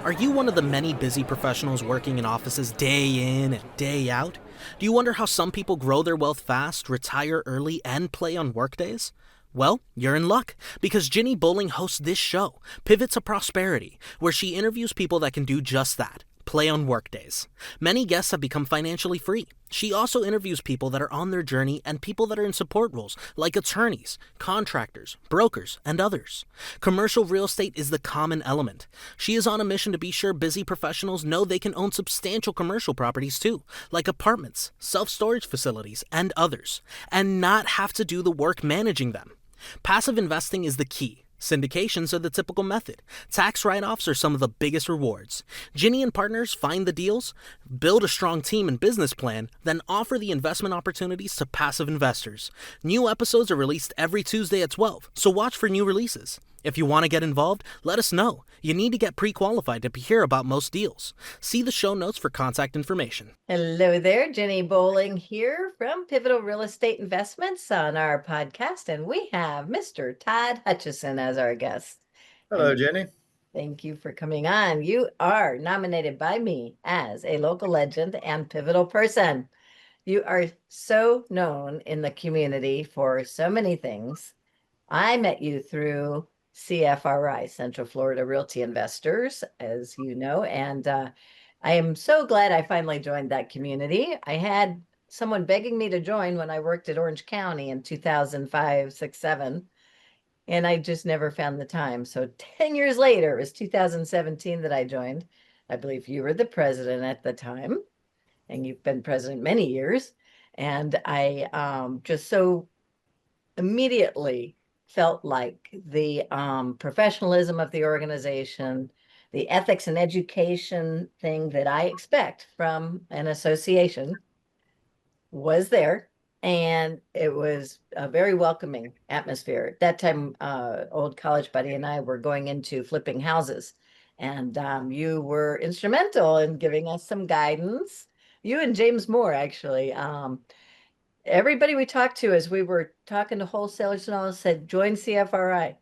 Are you one of the many busy professionals working in offices day in and day out? Do you wonder how some people grow their wealth fast, retire early, and play on workdays? Well, you're in luck, because Ginny Bolling hosts this show, Pivot to Prosperity, where she interviews people that can do just that. Play on workdays. Many guests have become financially free. She also interviews people that are on their journey and people that are in support roles, like attorneys, contractors, brokers, and others. Commercial real estate is the common element. She is on a mission to be sure busy professionals know they can own substantial commercial properties too, like apartments, self-storage facilities, and others, and not have to do the work managing them. Passive investing is the key. Syndications are the typical method. Tax write-offs are some of the biggest rewards. Ginny and partners find the deals, build a strong team and business plan, then offer the investment opportunities to passive investors. New episodes are released every Tuesday at 12, so watch for new releases. If you want to get involved, let us know. You need to get pre-qualified to hear about most deals. See the show notes for contact information. Hello there, Ginny Bolling here from Pivotal Real Estate Investments on our podcast, and we have Mr. Todd Hutcheson as our guest. Hello, And Jenny. thank you for coming on. You are nominated by me as a local legend and pivotal person. You are so known in the community for so many things. I met you through CFRI, Central Florida Realty Investors, as you know, and I am so glad I finally joined that community. I had someone begging me to join when I worked at Orange County in 2005, 6, 7, and I just never found the time. So 10 years later, it was 2017 that I joined. I believe you were the president at the time, and you've been president many years. And I just so immediately felt like the professionalism of the organization, the ethics and education thing that I expect from an association was there. And it was a very welcoming atmosphere. At that time, old college buddy and I were going into flipping houses. And you were instrumental in giving us some guidance. You and James Moore, actually. Everybody we talked to as we were talking to wholesalers and all said, join CFRI.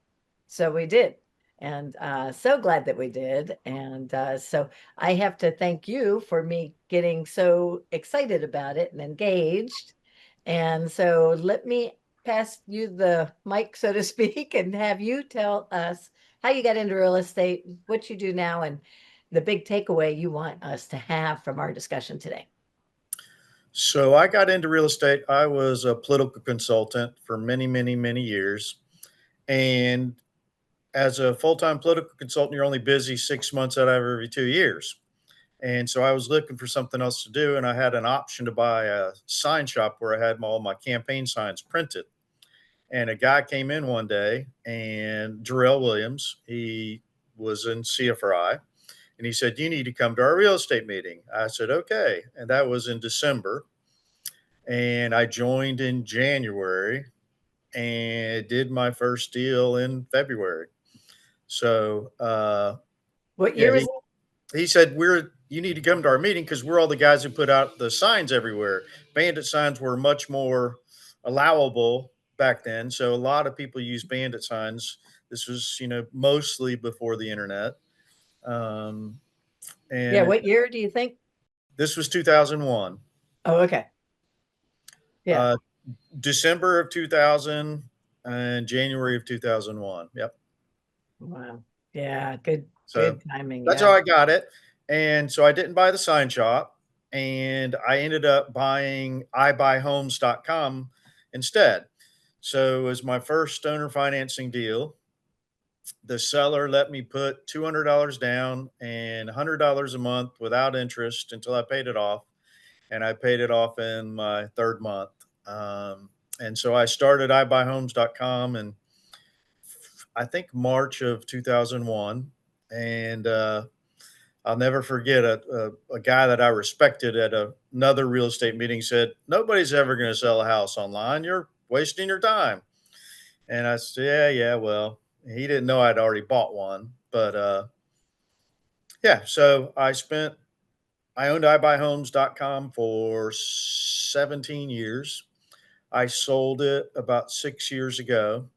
So we did. And so glad that we did. And so I have to thank you for me getting so excited about it and engaged. And so let me pass you the mic, so to speak, and have you tell us how you got into real estate, what you do now, and the big takeaway you want us to have from our discussion today. So I got into real estate. I was a political consultant for many, many, many years. And as a full-time political consultant, you're only busy 6 months out of every 2 years. And so I was looking for something else to do. And I had an option to buy a sign shop where I had all my campaign signs printed. And a guy came in one day, and Jarrell Williams, he was in CFRI. And he said, you need to come to our real estate meeting. I said, okay. And that was in December. And I joined in January and did my first deal in February. So, What year was it? he said, you need to come to our meeting because we're all the guys who put out the signs everywhere. Bandit signs were much more allowable back then. So a lot of people use bandit signs. This was, mostly before the internet. And Yeah, what year do you think? This was 2001. Oh, okay. Yeah. December of 2000 and January of 2001. Yep. Wow. Yeah, good timing. That's how I got it. And so I didn't buy the sign shop, and I ended up buying ibuyhomes.com instead. So it was my first owner financing deal. The seller let me put $200 down and $100 a month without interest until I paid it off. And I paid it off in my third month. And so I started ibuyhomes.com in, I think, March of 2001. And I'll never forget a guy that I respected at another real estate meeting said, nobody's ever going to sell a house online. You're wasting your time. And I said, yeah, well, he didn't know I'd already bought one. But yeah, so I owned ibuyhomes.com for 17 years. I sold it about 6 years ago.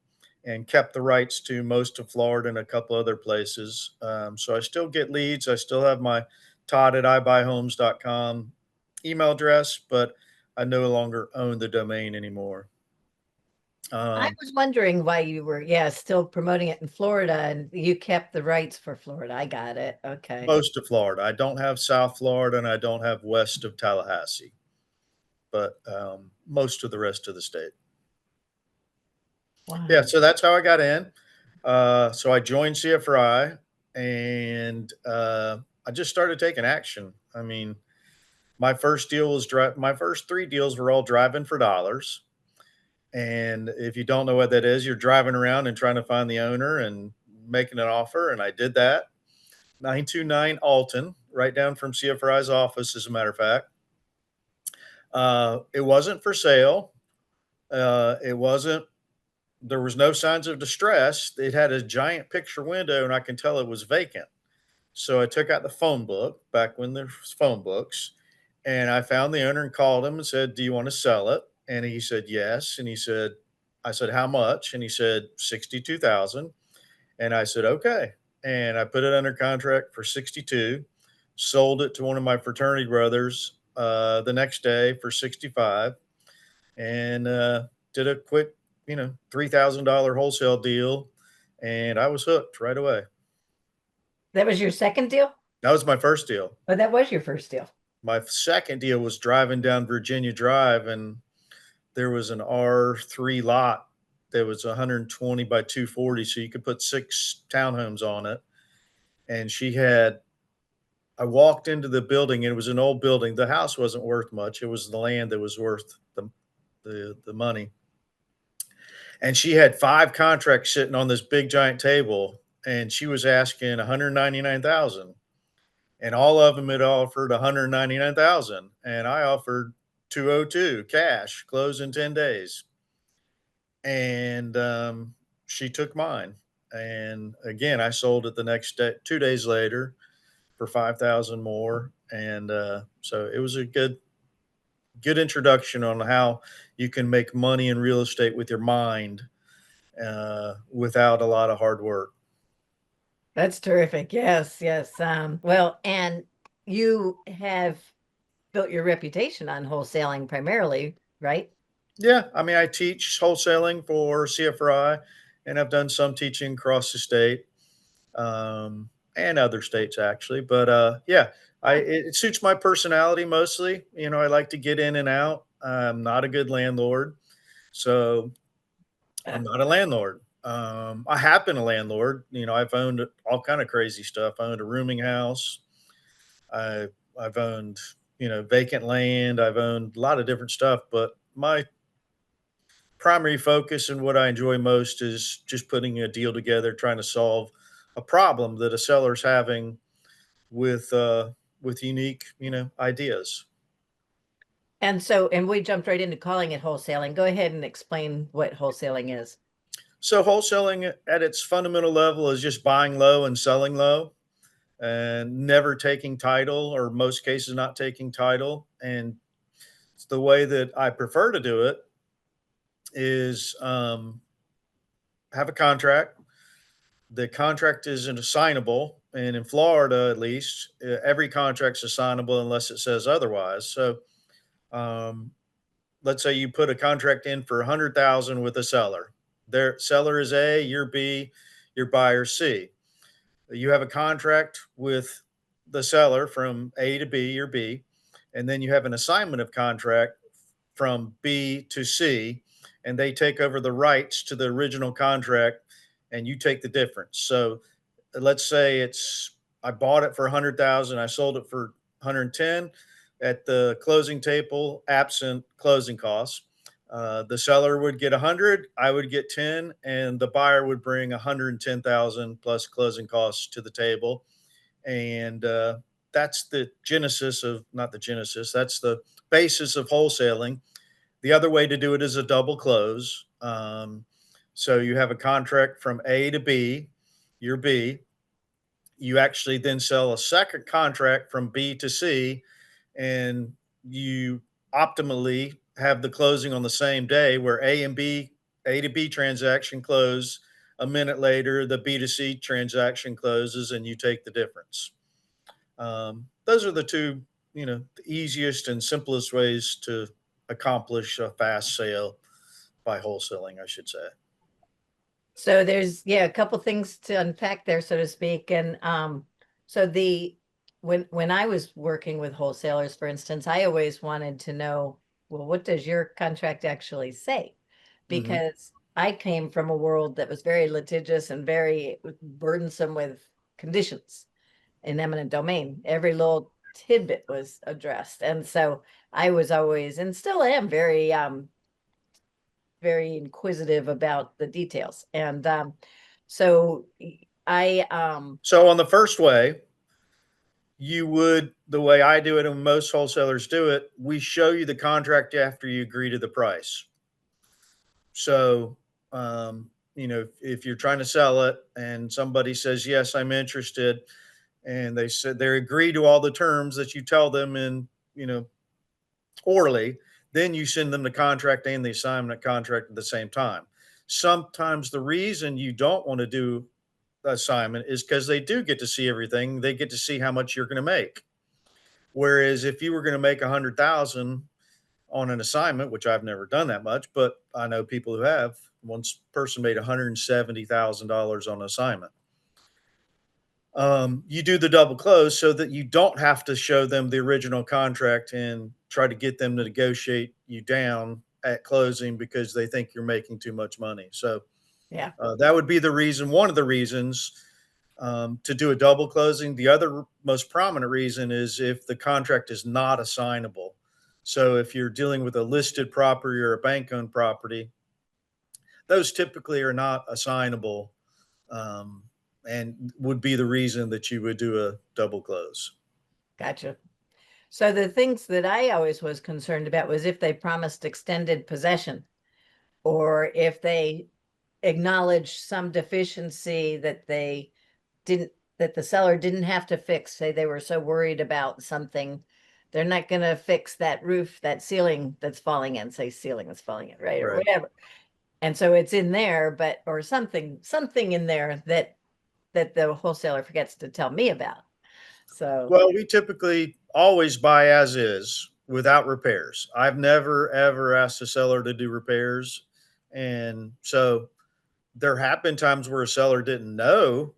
and kept the rights to most of Florida and a couple other places. So I still get leads. I still have my Todd at ibuyhomes.com email address, but I no longer own the domain anymore. I was wondering why you were, still promoting it in Florida and you kept the rights for Florida. I got it. Okay. Most of Florida. I don't have South Florida and I don't have west of Tallahassee, but most of the rest of the state. Wow. Yeah, so that's how I got in. So I joined CFRI and I just started taking action. I mean, my first deal was my first three deals were all driving for dollars. And if you don't know what that is, you're driving around and trying to find the owner and making an offer. And I did that. 929 Alton, right down from CFRI's office, as a matter of fact. It wasn't for sale. It wasn't, there was no signs of distress. It had a giant picture window and I can tell it was vacant. So I took out the phone book back when there was phone books and I found the owner and called him and said, "Do you want to sell it?" And he said, "Yes." And I said, "How much?" And he said, 62,000. And I said, "Okay." And I put it under contract for 62, sold it to one of my fraternity brothers the next day for 65 and did a quick, $3,000 wholesale deal. And I was hooked right away. That was your second deal? That was my first deal. Oh, that was your first deal. My second deal was driving down Virginia Drive, and there was an R3 lot that was 120 by 240. So you could put 6 townhomes on it. And I walked into the building and it was an old building. The house wasn't worth much. It was the land that was worth the money. And she had 5 contracts sitting on this big giant table and she was asking 199,000 and all of them had offered 199,000 and I offered 202 cash, close in 10 days. And she took mine. And again, I sold it the next day, 2 days later for 5,000 more. And so it was a good introduction on how you can make money in real estate with your mind without a lot of hard work. That's terrific. Yes, yes. Well, and you have built your reputation on wholesaling primarily, right? Yeah. I mean, I teach wholesaling for CFRI and I've done some teaching across the state and other states actually. But yeah, it suits my personality mostly. I like to get in and out. I'm not a good landlord. So I'm not a landlord. I have been a landlord. I've owned all kind of crazy stuff. I owned a rooming house. I've owned, vacant land. I've owned a lot of different stuff, but my primary focus and what I enjoy most is just putting a deal together, trying to solve a problem that a seller's having with unique, ideas. And we jumped right into calling it wholesaling. Go ahead and explain what wholesaling is. So wholesaling at its fundamental level is just buying low and selling low and never taking title, or most cases not taking title. And it's the way that I prefer to do it is have a contract. The contract isn't assignable. And in Florida, at least, every contract's assignable unless it says otherwise. So um, let's say you put a contract in for 100,000 with a seller. Their seller is A, you're B, your buyer C. You have a contract with the seller from A to B, you're B, and then you have an assignment of contract from B to C, and they take over the rights to the original contract, and you take the difference. So let's say I bought it for 100,000, I sold it for 110 at the closing table, absent closing costs. The seller would get 100, I would get 10, and the buyer would bring 110,000 plus closing costs to the table. And that's the genesis of, not the genesis, that's the basis of wholesaling. The other way to do it is a double close. So you have a contract from A to B, you're B. You actually then sell a second contract from B to C, and you optimally have the closing on the same day where A and B A to B transaction close. A minute later, the B to C transaction closes and you take the difference. Those are the two, the easiest and simplest ways to accomplish a fast sale by wholesaling, I should say. So there's a couple things to unpack there, so to speak. And so when I was working with wholesalers, for instance, I always wanted to know, well, what does your contract actually say? Because I came from a world that was very litigious and very burdensome with conditions in eminent domain. Every little tidbit was addressed. And so I was always, and still am, very inquisitive about the details. And so I So on the first way, the way I do it and most wholesalers do it, we show you the contract after you agree to the price. So, if you're trying to sell it and somebody says, yes, I'm interested, and they said they agree to all the terms that you tell them in, orally, then you send them the contract and the assignment contract at the same time. Sometimes the reason you don't want to do the assignment is because they do get to see everything. They get to see how much you're going to make. Whereas if you were going to make 100,000 on an assignment, which I've never done that much, but I know people who have. One person made $170,000 on an assignment. You do the double close so that you don't have to show them the original contract and try to get them to negotiate you down at closing because they think you're making too much money. So yeah. that would be the reason, one of the reasons to do a double closing. The other most prominent reason is if the contract is not assignable. So if you're dealing with a listed property or a bank-owned property, those typically are not assignable, and would be the reason that you would do a double close. Gotcha. So the things that I always was concerned about was if they promised extended possession, or if they acknowledged some deficiency that the seller didn't have to fix. Say they were so worried about something, they're not going to fix that roof, that ceiling that's falling in, say ceiling that's falling in, right? Or Right. whatever. And so it's in there, or something in there that the wholesaler forgets to tell me about. So, Well, we typically always buy as is without repairs. I've never, ever asked the seller to do repairs. And so there have been times where a seller didn't know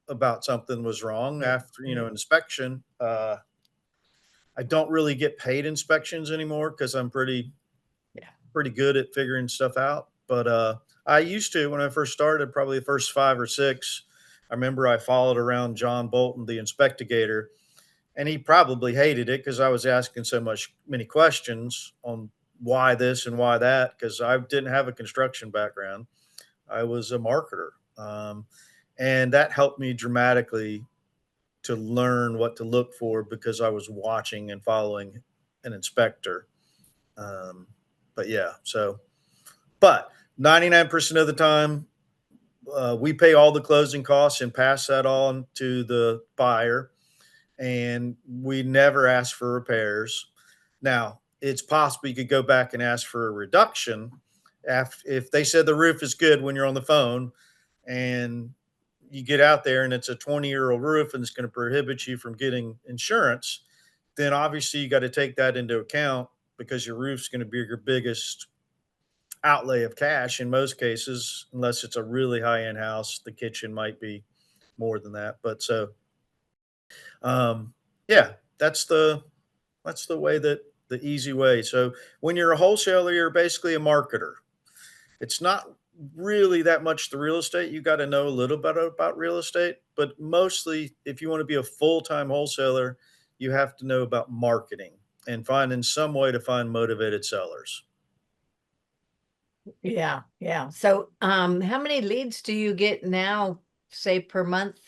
about something was wrong after, inspection. I don't really get paid inspections anymore because I'm pretty good at figuring stuff out. But I used to when I first started, probably the first 5 or 6. I remember I followed around John Bolton, the inspectigator, and he probably hated it because I was asking many questions on why this and why that, because I didn't have a construction background. I was a marketer. And that helped me dramatically to learn what to look for because I was watching and following an inspector. But yeah, but 99% of the time, we pay all the closing costs and pass that on to the buyer. And we never ask for repairs. Now, it's possible you could go back and ask for a reduction if they said the roof is good when you're on the phone and you get out there and it's a 20-year-old roof and it's going to prohibit you from getting insurance, then obviously you got to take that into account because your roof's going to be your biggest outlay of cash in most cases, unless it's a really high-end house. The kitchen might be more than that. But so, yeah, that's the way that the easy way. So when you're a wholesaler, you're basically a marketer. It's not really that much the real estate. You got to know a little bit about real estate, but mostly if you want to be a full-time wholesaler, you have to know about marketing and finding some way to find motivated sellers. yeah. So, how many leads do you get now, say per month?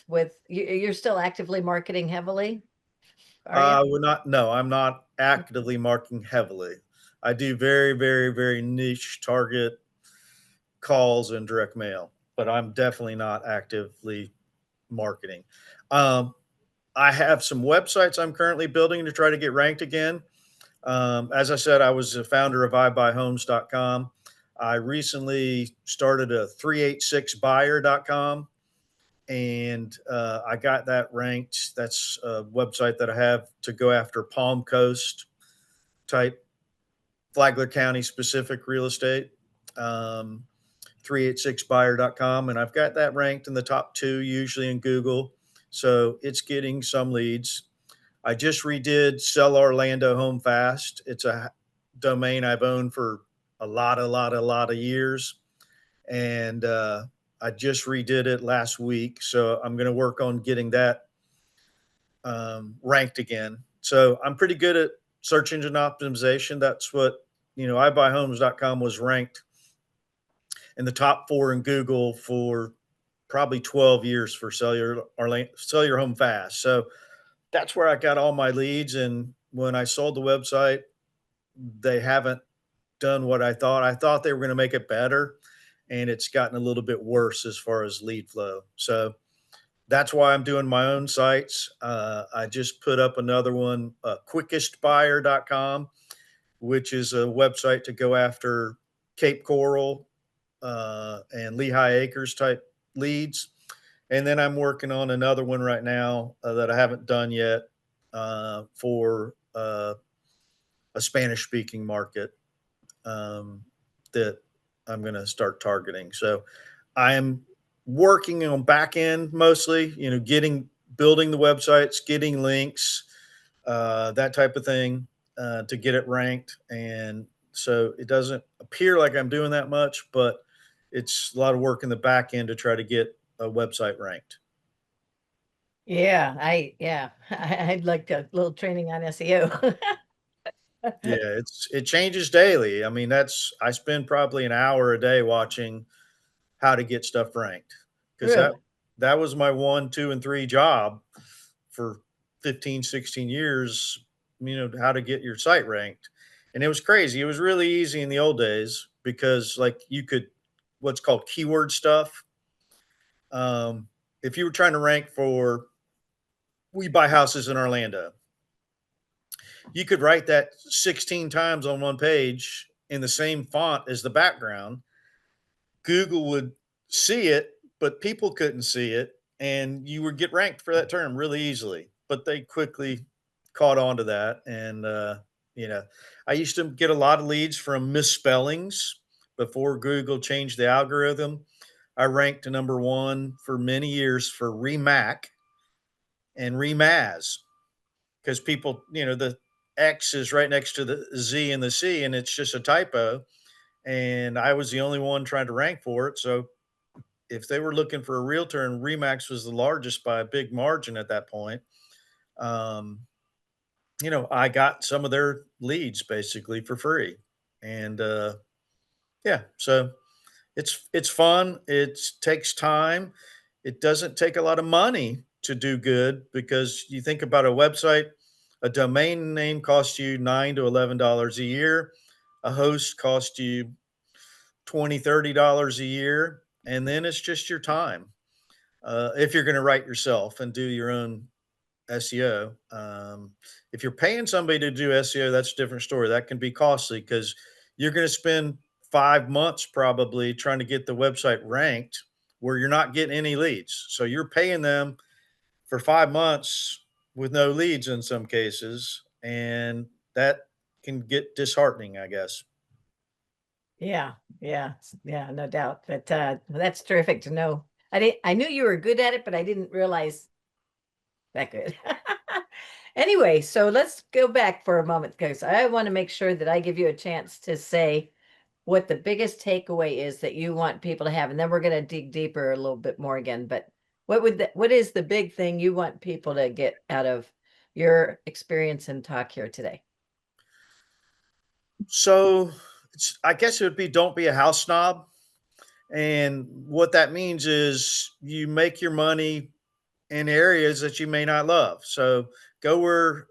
You're still actively marketing heavily? Are you? No, I'm not actively marketing heavily. I do very, very, very niche target calls and direct mail, but I'm definitely not actively marketing. Um, I have some websites I'm currently building to try to get ranked again. As I said, I was the founder of iBuyHomes.com. I recently started a 386buyer.com, and I got that ranked. That's a website that I have to go after Palm Coast type Flagler County specific real estate. 386buyer.com, and I've got that ranked in the top 2 usually in Google. So it's getting some leads. I just redid Sell Orlando Home Fast. It's a domain I've owned for a lot of years, and I just redid it last week. So I'm going to work on getting that ranked again. So I'm pretty good at search engine optimization. That's what, iBuyHomes.com was ranked in the top 4 in Google for probably 12 years for sell your home fast. So that's where I got all my leads. And when I sold the website, they haven't done what I thought. I thought they were going to make it better, and it's gotten a little bit worse as far as lead flow. So that's why I'm doing my own sites. I just put up another one, quickestbuyer.com, which is a website to go after Cape Coral and Lehigh Acres type leads. And then I'm working on another one right now that I haven't done yet for a Spanish speaking market that I'm going to start targeting. So I am working on back end mostly, building the websites, getting links, that type of thing to get it ranked. And so it doesn't appear like I'm doing that much, but it's a lot of work in the back end to try to get a website ranked. Yeah, I'd like a little training on SEO. Yeah, it changes daily. I mean, I spend probably an hour a day watching how to get stuff ranked, because Really? that was my 1, 2, and 3 job for 15, 16 years, how to get your site ranked. And it was crazy. It was really easy in the old days because like you could what's called keyword stuff. If you were trying to rank for we buy houses in Orlando, you could write that 16 times on one page in the same font as the background. Google would see it, but people couldn't see it. And you would get ranked for that term really easily. But they quickly caught on to that. And, I used to get a lot of leads from misspellings before Google changed the algorithm. I ranked to number 1 for many years for Remac and Remaz, because people, the X is right next to the Z and the C, and it's just a typo. And I was the only one trying to rank for it. So if they were looking for a realtor, and Remax was the largest by a big margin at that point, um, I got some of their leads basically for free. And yeah, so it's fun. It takes time. It doesn't take a lot of money to do good, because you think about a website, a domain name costs you $9 to $11 a year. A host costs you $20, $30 a year. And then it's just your time. If you're going to write yourself and do your own SEO. If you're paying somebody to do SEO, that's a different story. That can be costly because you're going to spend 5 months probably trying to get the website ranked where you're not getting any leads. So you're paying them for 5 months with no leads in some cases, and that can get disheartening, I guess. Yeah, yeah, no doubt. But that's terrific to know. I knew you were good at it, but I didn't realize that good. Anyway, so let's go back for a moment, because I want to make sure that I give you a chance to say what the biggest takeaway is that you want people to have, and then we're going to dig deeper a little bit more again. But what is the big thing you want people to get out of your experience and talk here today? So I guess it would be, don't be a house snob. And what that means is you make your money in areas that you may not love. So go where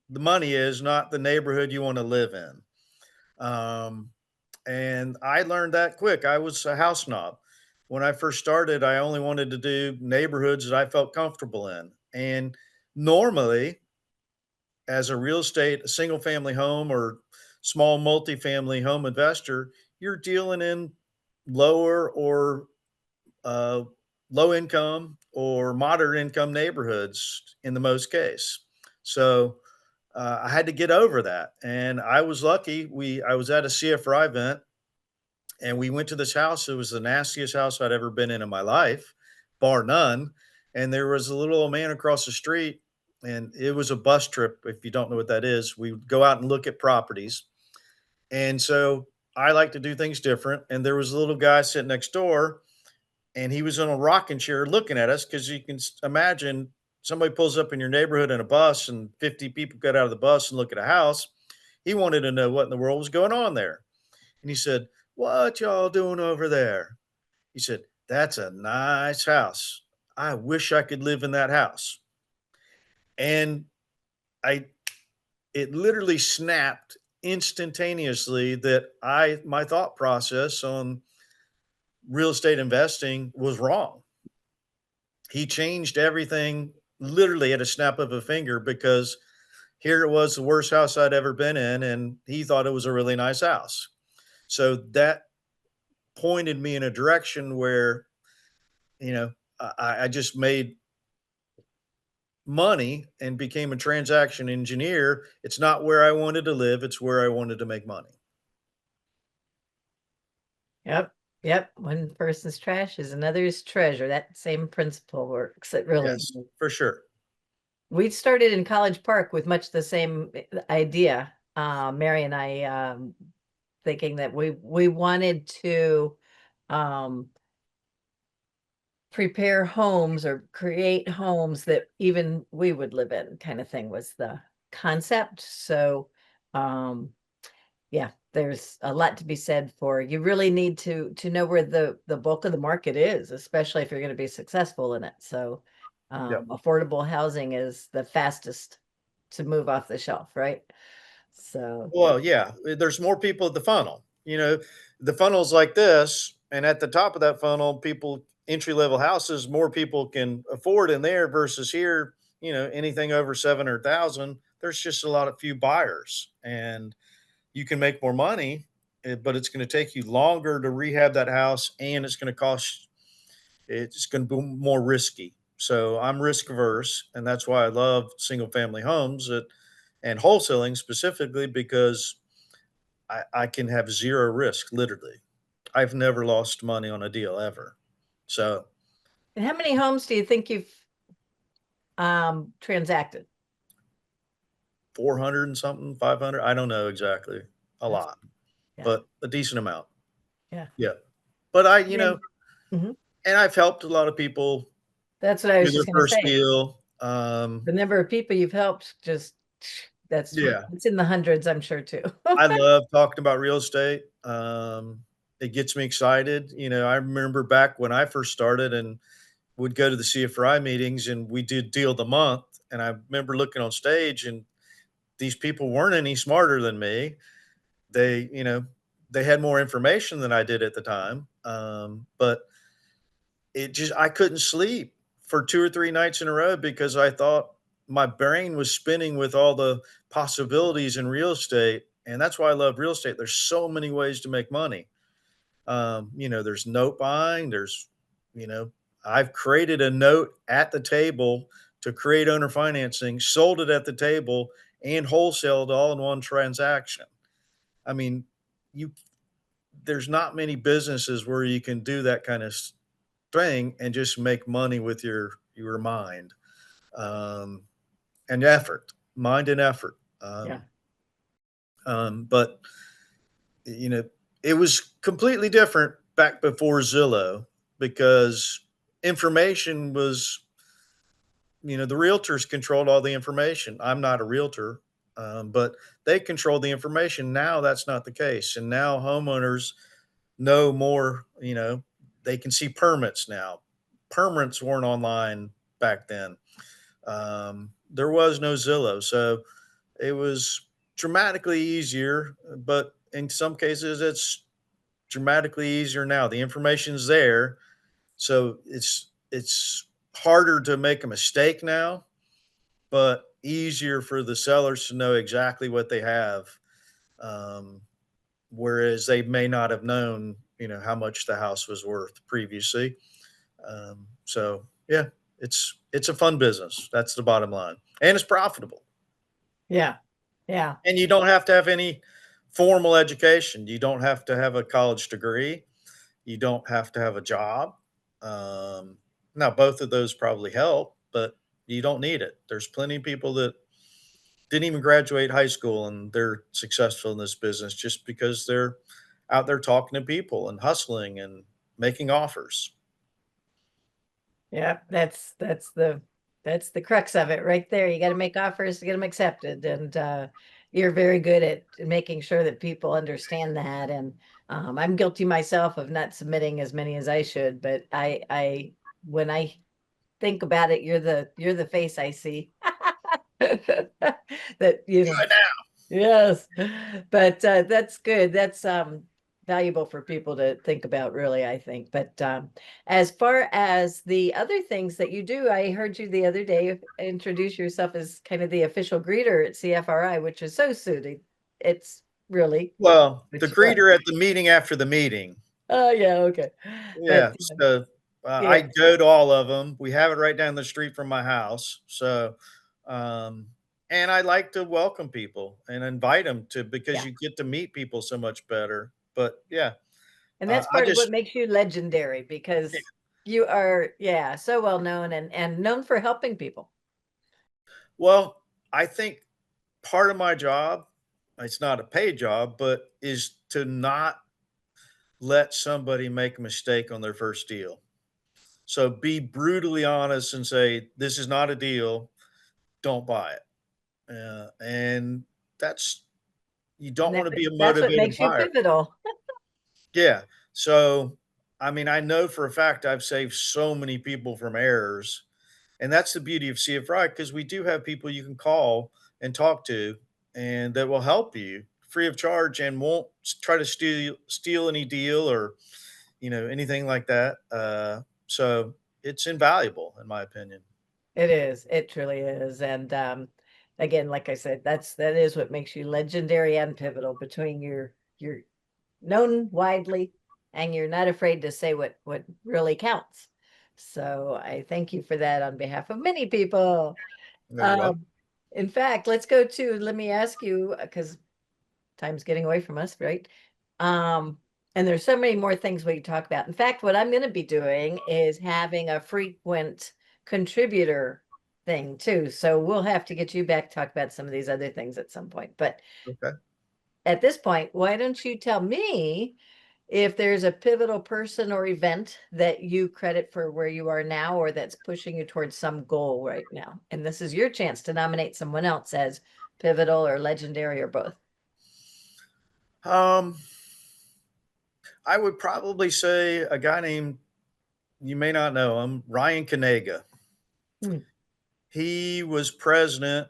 the money is, not the neighborhood you want to live in. And I learned that quick. I was a house snob. When I first started, I only wanted to do neighborhoods that I felt comfortable in. And normally, as a real estate, a single family home or small multifamily home investor, you're dealing in lower or uh, low income or moderate income neighborhoods in the most case. So I had to get over that, and I was lucky. I was at a CFRI event, and we went to this house. It was the nastiest house I'd ever been in my life, bar none. And there was a little old man across the street, and it was a bus trip. If you don't know what that is, we would go out and look at properties. And so I like to do things different. And there was a little guy sitting next door, and he was in a rocking chair looking at us because you can imagine somebody pulls up in your neighborhood in a bus and 50 people get out of the bus and look at a house. He wanted to know what in the world was going on there. And he said, "What y'all doing over there?" He said, "That's a nice house. I wish I could live in that house." And I, it literally snapped instantaneously that my thought process on real estate investing was wrong. He changed everything literally at a snap of a finger because here it was, the worst house I'd ever been in, and he thought it was a really nice house. So that pointed me in a direction where, you know, I just made money and became a transaction engineer. It's not where I wanted to live, it's where I wanted to make money. Yep. Yep. One person's trash is another's treasure. That same principle works. It really Yes, does. for sure. We started in College Park with much the same idea. Mary and I, thinking that we wanted to prepare homes or create homes that even we would live in, kind of thing was the concept. So yeah, there's a lot to be said for, you really need to know where the bulk of the market is, especially if you're going to be successful in it. So Yep. affordable housing is the fastest to move off the shelf, right? So Well, yeah, there's more people at the funnel. The funnel's like this, and at the top of that funnel, people entry level houses, more people can afford in there versus here. Anything over 700,000, there's just a lot of few buyers, and you can make more money, but it's going to take you longer to rehab that house, and it's going to cost. It's going to be more risky. So I'm risk averse, and that's why I love single family homes and wholesaling specifically because I can have zero risk, literally. I've never lost money on a deal ever. So and how many homes do you think you've transacted? 400 and something, 500, I don't know exactly. A That's, lot, yeah, but a decent amount. yeah. Yeah. But And, mhm. and I've helped a lot of people That's what I do was their just going to first say. deal. The number of people you've helped, just that's Yeah. it's in the hundreds, I'm sure too. I love talking about real estate. It gets me excited. I remember back when I first started and would go to the CFRI meetings and we did deal of the month. And I remember looking on stage and these people weren't any smarter than me. They, they had more information than I did at the time. But I couldn't sleep for 2 or 3 nights in a row because I thought my brain was spinning with all the possibilities in real estate. And that's why I love real estate. There's so many ways to make money. There's note buying. You know, I've created a note at the table to create owner financing, sold it at the table, and wholesaled all in one transaction. I mean, you there's not many businesses where you can do that kind of thing and just make money with your mind um, and effort, mind and effort. Yeah. But you know, it was completely different back before Zillow because information was, the realtors controlled all the information. I'm not a realtor, but they control the information. Now that's not the case. And now homeowners know more, they can see permits now. Permits weren't online back then. There was no Zillow. So it was dramatically easier, but in some cases it's dramatically easier now. The information's there. So it's harder to make a mistake now, but easier for the sellers to know exactly what they have. Um, whereas they may not have known, how much the house was worth previously. So yeah, it's a fun business. That's the bottom line, and it's profitable. Yeah. Yeah. And you don't have to have any formal education. You don't have to have a college degree. You don't have to have a job. Um, Now, both of those probably help, but you don't need it. There's plenty of people that didn't even graduate high school and they're successful in this business just because they're out there talking to people and hustling and making offers. Yeah. That's the crux of it right there. You got to make offers to get them accepted. And you're very good at making sure that people understand that. And I'm guilty myself of not submitting as many as I should, but when I think about it, you're the face I see. That, Good now. yes. But that's good. That's valuable for people to think about, really, I think. But as far as the other things that you do, I heard you the other day introduce yourself as kind of the official greeter at CFRI, which is so suited. It's really Well, the what you are. greeter at the meeting after the meeting. Oh, yeah, okay. But Yeah. So I yeah, go to all of them. We have it right down the street from my house. So, um, and I like to welcome people and invite them to, because yeah. you get to meet people so much better. But yeah, And that's I part of what just, makes you legendary, yeah, because you are, yeah, so well known and known for helping people. well, I think part of my job, it's not a paid job, but is to not let somebody make a mistake on their first deal. So be brutally honest and say, this is not a deal. Don't buy it. And that's, you And don't want to be a that's what motivated makes you buyer. pivotal. Yeah. So, I mean, I know for a fact I've saved so many people from errors. And that's the beauty of CFRI, because we do have people you can call and talk to and that will help you free of charge and won't try to steal any deal or, anything like that. So it's invaluable in my opinion. It is. It truly is. And again, like I said, that is what makes you legendary and pivotal, between you're known widely and you're not afraid to say what really counts. So I thank you for that on behalf of many people. No, you're welcome. Um, in fact, let me ask you, because time's getting away from us, right? Um, and there's so many more things we can talk about. In fact, what I'm going to be doing is having a frequent contributor thing too. So we'll have to get you back to talk about some of these other things at some point. But Okay. at this point, why don't you tell me if there's a pivotal person or event that you credit for where you are now, or that's pushing you towards some goal right now? And this is your chance to nominate someone else as pivotal or legendary or both. Um, I would probably say a guy named, you may not know him, Ryan Kanega. Hmm. He was president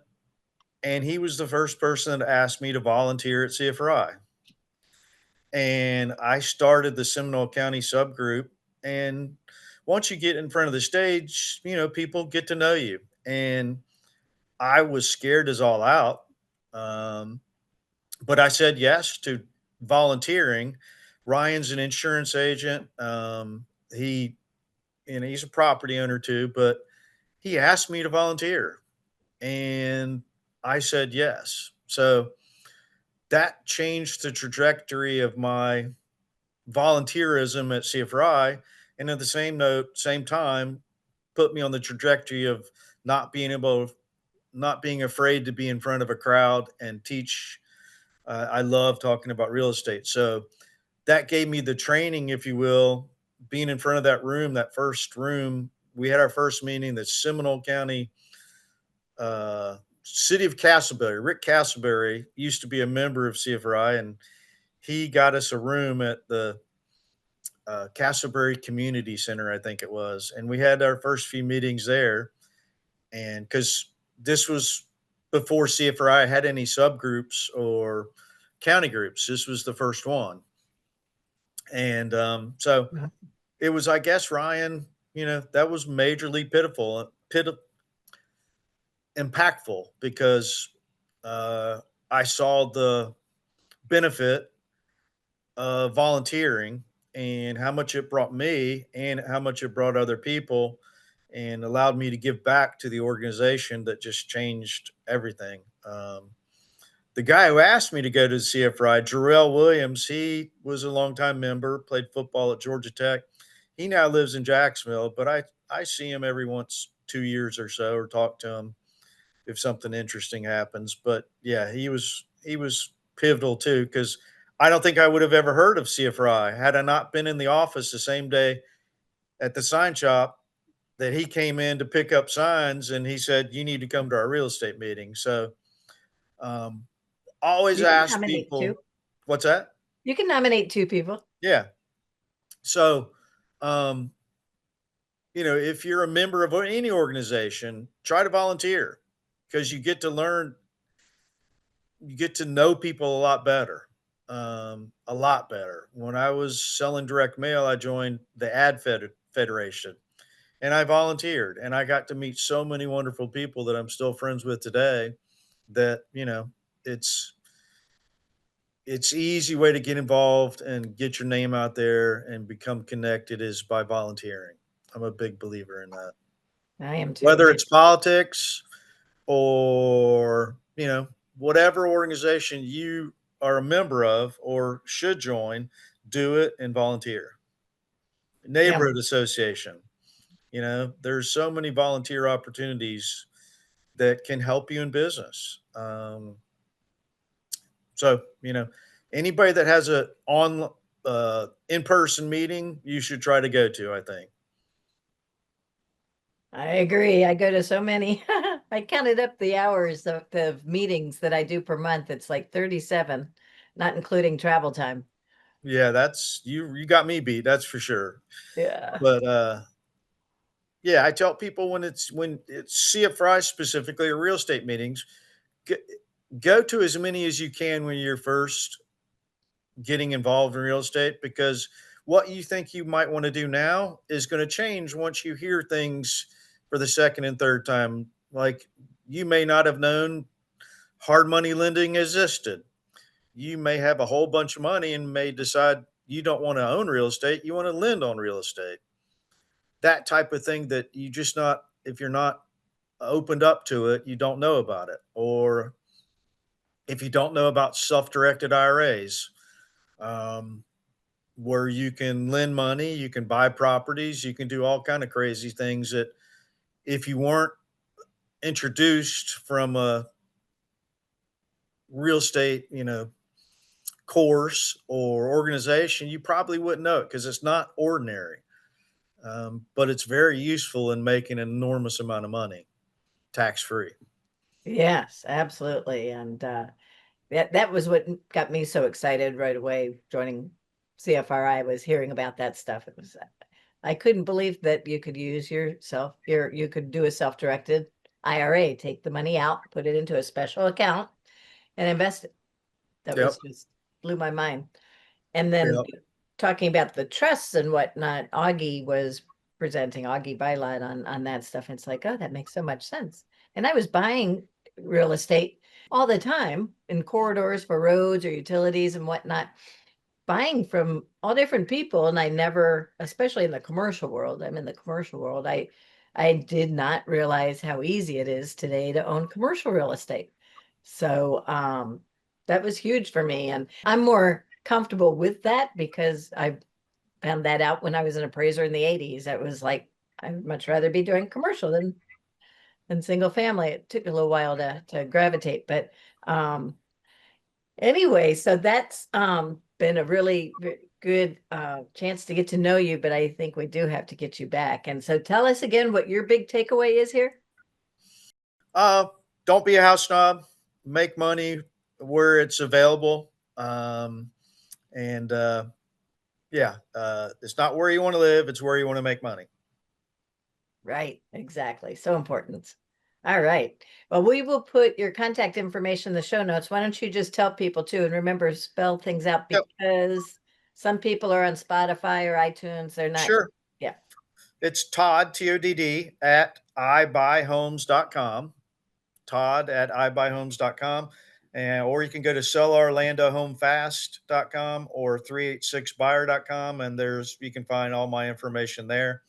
and he was the first person that asked me to volunteer at CFRI. And I started the Seminole County subgroup. And once you get in front of the stage, people get to know you. And I was scared as all out. Um, but I said yes to volunteering. Ryan's an insurance agent. He, he's a property owner too, but he asked me to volunteer and I said yes. So that changed the trajectory of my volunteerism at CFRI. And at the same time, put me on the trajectory of not being afraid to be in front of a crowd and teach. I love talking about real estate. So that gave me the training, if you will, being in front of that room, that first room. We had our first meeting, the Seminole County, city of Castleberry. Rick Castleberry used to be a member of CFRI, and he got us a room at the Castleberry Community Center, I think it was. And we had our first few meetings there. And because this was before CFRI had any subgroups or county groups, this was the first one. And so it was, I guess, Ryan, that was majorly impactful because I saw the benefit volunteering and how much it brought me and how much it brought other people and allowed me to give back to the organization that just changed everything. The guy who asked me to go to the CFRI, Jarrell Williams, he was a longtime member, played football at Georgia Tech. He now lives in Jacksonville, but I see him every once 2 years or so, or talk to him if something interesting happens. But yeah, he was pivotal too, because I don't think I would have ever heard of CFRI had I not been in the office the same day at the sign shop that he came in to pick up signs, and he said, "You need to come to our real estate meeting." So um, always You can ask nominate two. people, what's that? You can nominate two people. Yeah. So, um, if you're a member of any organization, try to volunteer because you get to learn, you get to know people a lot better. A lot better. When I was selling direct mail, I joined the Federation and I volunteered and I got to meet so many wonderful people that I'm still friends with today that, it's it's easy way to get involved and get your name out there and become connected is by volunteering. I'm a big believer in that. I am too. Whether it's politics or, whatever organization you are a member of or should join, do it and volunteer. Yeah. Neighborhood association, there's so many volunteer opportunities that can help you in business. So, anybody that has a on in-person meeting, you should try to go to, I think. I agree. I go to so many. I counted up the hours of the meetings that I do per month. It's like 37, not including travel time. Yeah, that's you got me beat, that's for sure. Yeah. But yeah, I tell people when it's CFRI specifically or real estate meetings, go, go to as many as you can when you're first getting involved in real estate, because what you think you might want to do now is going to change once you hear things for the second and third time. Like, you may not have known hard money lending existed. You may have a whole bunch of money and may decide you don't want to own real estate, you want to lend on real estate. That type of thing that you just not, if you're not opened up to it, you don't know about it. Or if you don't know about self-directed IRAs, um, where you can lend money, you can buy properties, you can do all kind of crazy things that if you weren't introduced from a real estate, course or organization, you probably wouldn't know it because it's not ordinary. But it's very useful in making an enormous amount of money tax free. Yes, absolutely. And that was what got me so excited right away joining CFRI, was hearing about that stuff. It was I couldn't believe that you could use you could do a self-directed IRA, take the money out, put it into a special account and invest it. That Yep. was just blew my mind. And then Yep. talking about the trusts and whatnot, Augie was presenting Augie Byline on that stuff. It's like, oh, that makes so much sense. And I was buying real estate all the time in corridors for roads or utilities and whatnot, buying from all different people. And I never, especially in the commercial world, I'm in the commercial world, I did not realize how easy it is today to own commercial real estate. So that was huge for me. And I'm more comfortable with that because I found that out when I was an appraiser in the 80s. That was like, I'd much rather be doing commercial than single family. It took a little while to gravitate, but anyway, so that's been a really good chance to get to know you, but I think we do have to get you back. And so tell us again what your big takeaway is here. Uh, don't be a house snob. Make money where it's available. And yeah, it's not where you want to live; it's where you want to make money. Right, exactly. So important. All right. Well, we will put your contact information in the show notes. Why don't you just tell people too, and remember, spell things out Yep. because some people are on Spotify or iTunes. They're not. Sure. Yeah. It's Todd, Todd, at ibuyhomes.com. Todd at ibuyhomes.com. or you can go to sellourlandohomefast.com or 386buyer.com, and you can find all my information there.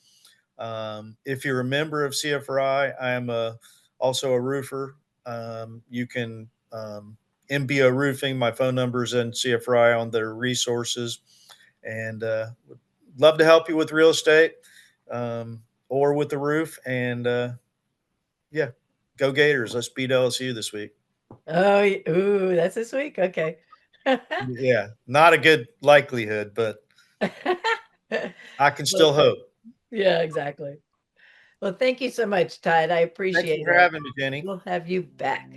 If you're a member of CFRI, I am also a roofer. You can MBO Roofing. My phone number is in CFRI on their resources, and would love to help you with real estate or with the roof. And yeah, go Gators! Let's beat LSU this week. Oh, ooh, that's this week. Okay. Yeah, not a good likelihood, but I can still hope. Yeah, exactly. Well, thank you so much, Todd. I Thanks appreciate for it. having me, Jenny. We'll have you back.